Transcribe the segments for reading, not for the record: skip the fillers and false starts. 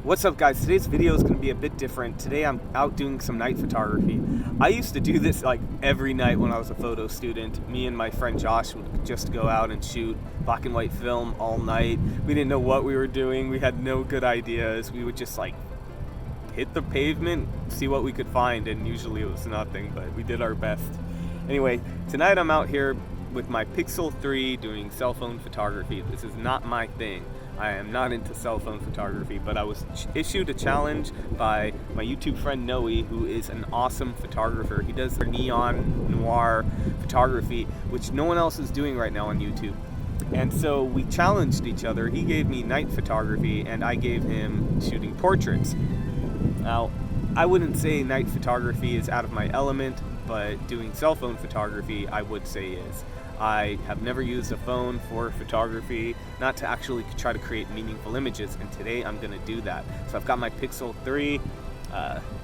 What's up, guys? Today's video is going to be a bit different. Today I'm out doing some night photography. I used to do this like every night when I was a photo student. Me and my friend Josh would just go out and shoot black and white film all night. We didn't know what we were doing. We had no good ideas. We would just like hit the pavement, see what we could find, and usually it was nothing, but we did our best. Anyway, tonight I'm out here with my Pixel 3 doing cell phone photography. This is not my thing. I am not into cell phone photography, but I was issued a challenge by my YouTube friend Noe, who is an awesome photographer. He does neon noir photography, which no one else is doing right now on YouTube. And so we challenged each other. He gave me night photography and I gave him shooting portraits. Now, I wouldn't say night photography is out of my element, but doing cell phone photography I would say is. I have never used a phone for photography, not to actually try to create meaningful images, and today I'm going to do that. So I've got my Pixel 3.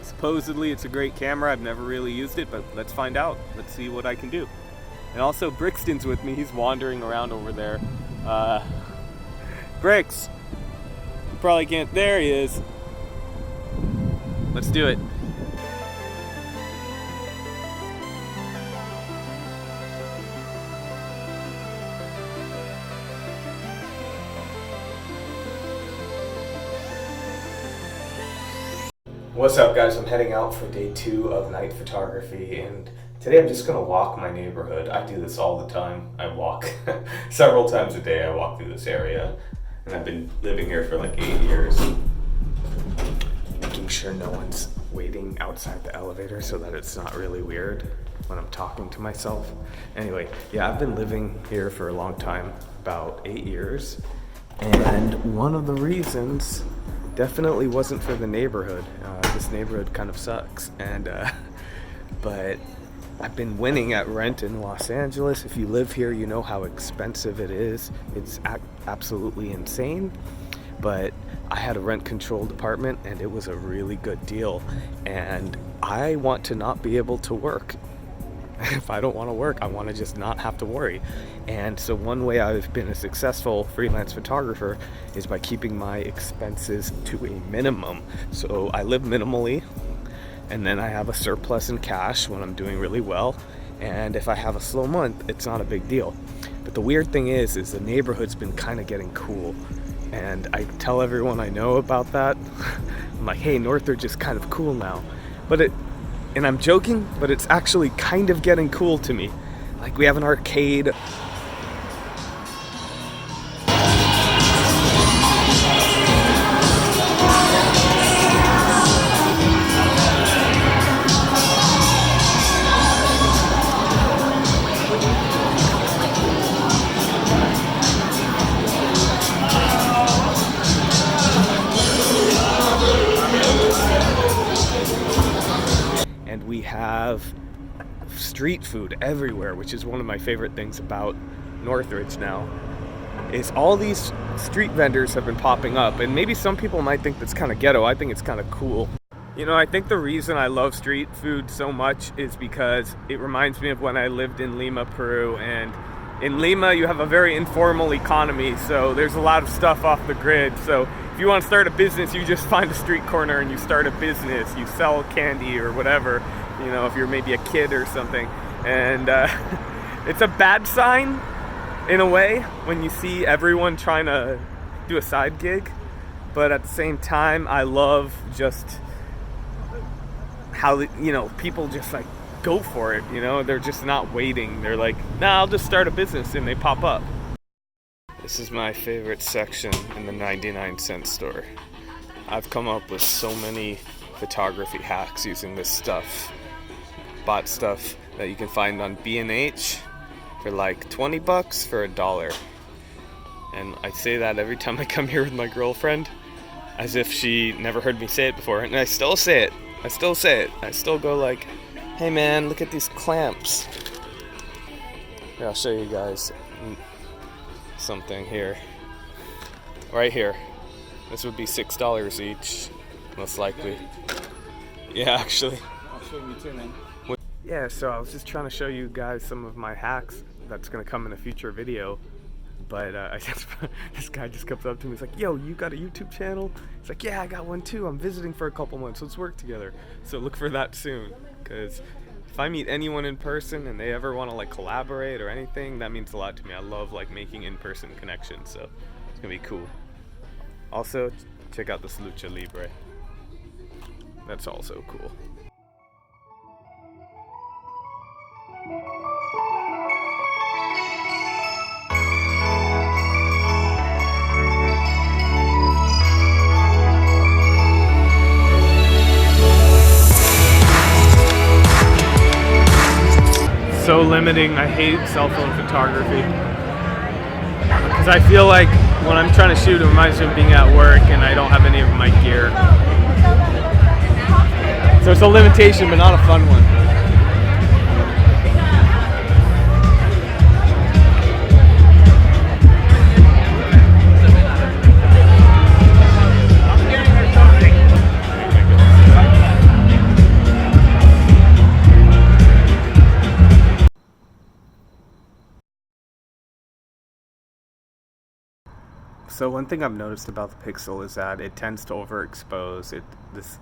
Supposedly it's a great camera. I've never really used it, but let's find out. Let's see what I can do. And also Brixton's with me. He's wandering around over there. Brix! You probably can't. There he is. Let's do it. What's up, guys? I'm heading out for day 2 of night photography, and today I'm just gonna walk my neighborhood. I do this all the time. I walk several times a day. I walk through this area, and I've been living here for like 8 years. Making sure no one's waiting outside the elevator so that it's not really weird when I'm talking to myself. Anyway, yeah, I've been living here for a long time, about 8 years, and one of the reasons definitely wasn't for the neighborhood. This neighborhood kind of sucks, and but I've been winning at rent in Los Angeles. If you live here, you know how expensive it is. It's absolutely insane. But I had a rent-controlled apartment, and it was a really good deal. And I want to not be able to work. If I don't want to work, I want to just not have to worry. And so one way I've been a successful freelance photographer is by keeping my expenses to a minimum. So I live minimally, and then I have a surplus in cash when I'm doing really well. And if I have a slow month, it's not a big deal. But the weird thing is the neighborhood's been kind of getting cool. And I tell everyone I know about that. I'm like, hey, Northridge is kind of cool now. And I'm joking, but it's actually kind of getting cool to me. Like, we have an arcade. And we have street food everywhere, which is one of my favorite things about Northridge now, is all these street vendors have been popping up, and maybe some people might think that's kind of ghetto. I think it's kind of cool. You know, I think the reason I love street food so much is because it reminds me of when I lived in Lima, Peru, and in Lima you have a very informal economy, so there's a lot of stuff off the grid. So if you want to start a business, you just find a street corner and you start a business. You sell candy or whatever, you know, if you're maybe a kid or something. And it's a bad sign in a way when you see everyone trying to do a side gig, but at the same time I love just how, you know, people just like go for it, you know. They're just not waiting. They're like, nah, I'll just start a business, and they pop up. This is my favorite section in the 99-cent store. I've come up with so many photography hacks using this stuff. Bought stuff that you can find on B&H for like 20 bucks for $1. And I say that every time I come here with my girlfriend, as if she never heard me say it before, and I still say it. I still go like, hey man, look at these clamps. Here, I'll show you guys something here. Right here. This would be $6 each, most likely. Yeah, actually. I'll show you too, man. Yeah, so I was just trying to show you guys some of my hacks that's going to come in a future video. But this guy just comes up to me. He's like, "Yo, you got a YouTube channel?" He's like, "Yeah, I got one too. I'm visiting for a couple months. Let's work together." So look for that soon, because if I meet anyone in person and they ever want to like collaborate or anything, that means a lot to me. I love like making in-person connections, so it's gonna be cool. Also, check out this Lucha Libre. That's also cool. So limiting. I hate cell phone photography because I feel like when I'm trying to shoot, it reminds me of being at work and I don't have any of my gear. So it's a limitation, but not a fun one. So one thing I've noticed about the Pixel is that it tends to overexpose. This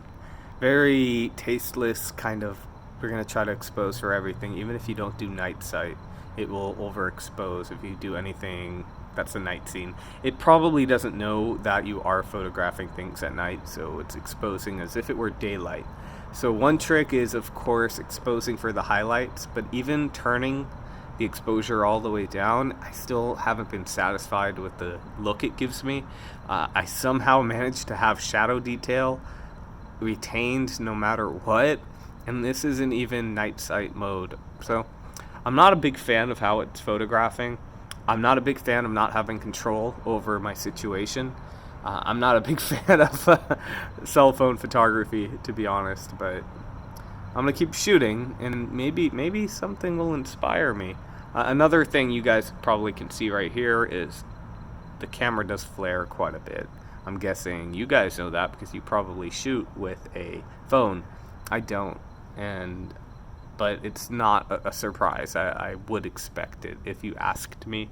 very tasteless kind of, we're going to try to expose for everything. Even if you don't do night sight, it will overexpose if you do anything that's a night scene. It probably doesn't know that you are photographing things at night, so it's exposing as if it were daylight. So one trick is, of course, exposing for the highlights, but even turning the exposure all the way down, I still haven't been satisfied with the look it gives me. I somehow managed to have shadow detail retained no matter what, and this isn't even night sight mode. So I'm not a big fan of how it's photographing. I'm not a big fan of not having control over my situation. I'm not a big fan of cell phone photography, to be honest, but I'm gonna keep shooting, and maybe something will inspire me. Another thing you guys probably can see right here is the camera does flare quite a bit. I'm guessing you guys know that because you probably shoot with a phone. I don't, but it's not a surprise. I would expect it. If you asked me,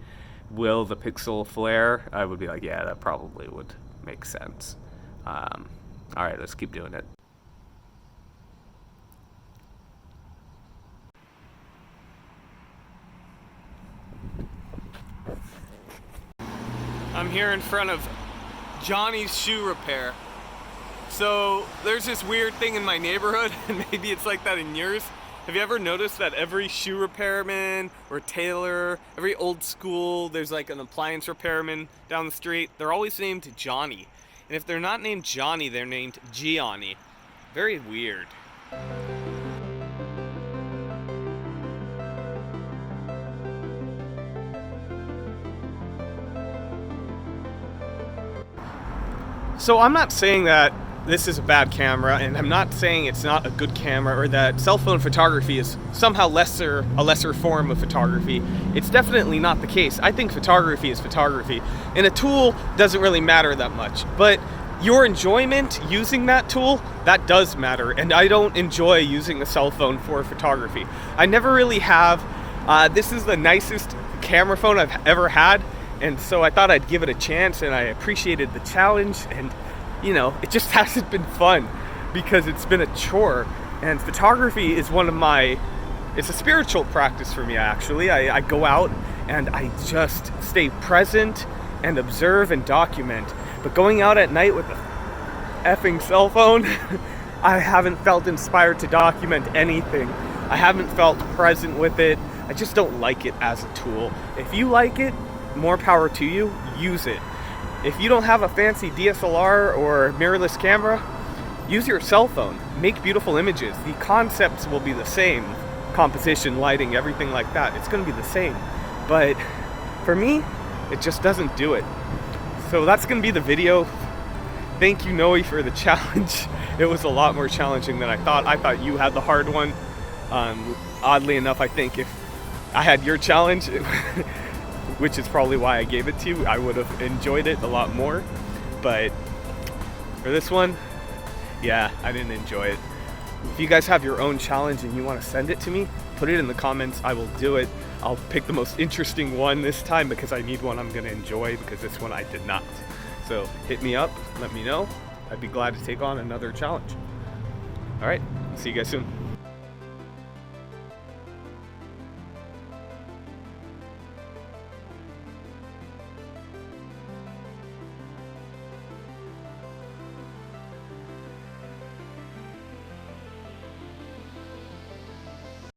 will the Pixel flare? I would be like, yeah, that probably would make sense. Alright, let's keep doing it. I'm here in front of Johnny's Shoe Repair. So there's this weird thing in my neighborhood, and maybe it's like that in yours. Have you ever noticed that every shoe repairman or tailor, every old school, there's like an appliance repairman down the street, they're always named Johnny. And if they're not named Johnny, they're named Gianni. Very weird. So I'm not saying that this is a bad camera, and I'm not saying it's not a good camera or that cell phone photography is somehow a lesser form of photography. It's definitely not the case. I think photography is photography, and a tool doesn't really matter that much. But your enjoyment using that tool, that does matter, and I don't enjoy using a cell phone for photography. I never really have. This is the nicest camera phone I've ever had, and so I thought I'd give it a chance, and I appreciated the challenge, and you know, it just hasn't been fun because it's been a chore. And photography is it's a spiritual practice for me, actually. I go out and I just stay present and observe and document. But going out at night with a effing cell phone, I haven't felt inspired to document anything. I haven't felt present with it. I just don't like it as a tool. If you like it, more power to you, use it. If you don't have a fancy DSLR or mirrorless camera, use your cell phone. Make beautiful images. The concepts will be the same. Composition, lighting, everything like that. It's going to be the same. But for me, it just doesn't do it. So that's going to be the video. Thank you, Noe, for the challenge. It was a lot more challenging than I thought. I thought you had the hard one. Oddly enough, I think if I had your challenge, which is probably why I gave it to you, I would have enjoyed it a lot more. But for this one, yeah, I didn't enjoy it. If you guys have your own challenge and you want to send it to me, put it in the comments. I will do it. I'll pick the most interesting one this time because I need one I'm going to enjoy, because this one I did not. So hit me up, let me know. I'd be glad to take on another challenge. All right, see you guys soon.